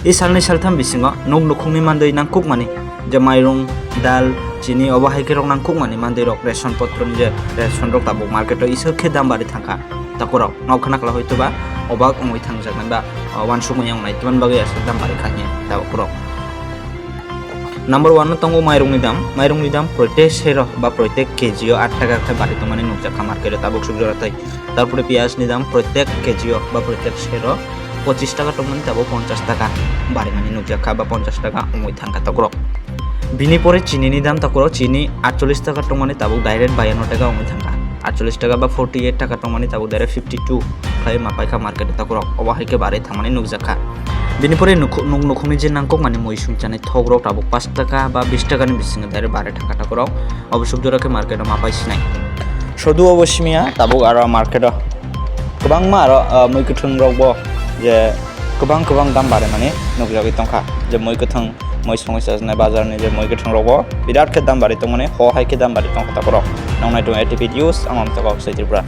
এই সালনি সালথাম বিসিঙো nwkhungni mandoi nangkukmani je mairung dal chini obo haike rok nangkukmani mandoi rok ration potroni je ration rok tabuk market o iso khe dam bari thangka takorok nok khanakla hoitoba obak ongoi thangjaknai ba wansukmani ongnai tuman bagai asal dam bari khanye takorok. Number 1 no tongo mairungni dam protek sero ba protek kg o 8 টাকা khe bari tomani nukjakha market e tabuk sukjoratai. Tarpore piyaz ni dam protek kg o ba protek sero 25 টাকা টমনি তাবো 50 টাকা বাড়ি মানে নুকজাখা বা 50 টাকা অমই থাঙ্কা তাকরক বিনি পরে চিনিনি দাম তাকরক চিনি 48 টাকা টমনি তাবো ডাইরেক্ট 52 টাকা অমই থাঙ্কা 48 টাকা বা 48 টাকা টমনি তাবো ডাইরেক্ট 52 খাই মাপাইখা মার্কেটে তাকরক অবাহাইকে বাড়ি থামানি নুকজাখা বিনি পরে nwkhungni যে নাংকক মানে মই সুংচানে থগ্রক তাবো 5 টাকা বা 20 টাকানি বিসিঙে ডাইরেক্ট 12 টাকা তাকরক অবশ্যক জোরাকে মার্কেটে মাপাইছিনাই সদু অবশ্যমিয়া তাবো আর মার্কেটে गोबांमा आरो मै गोथों रकबो जे गोबां दाम बारे माने नुकजागै तंखा जे मै गोथों मै संगै साजनाय बाजारनि जे मै गोथों रकबो बिराद के दाम बारे तंमाने ह हाय के दाम बारे तंखा ताकरो नांनाय दं एटिभिडियोस आमाम तक अफसाइटिब्रा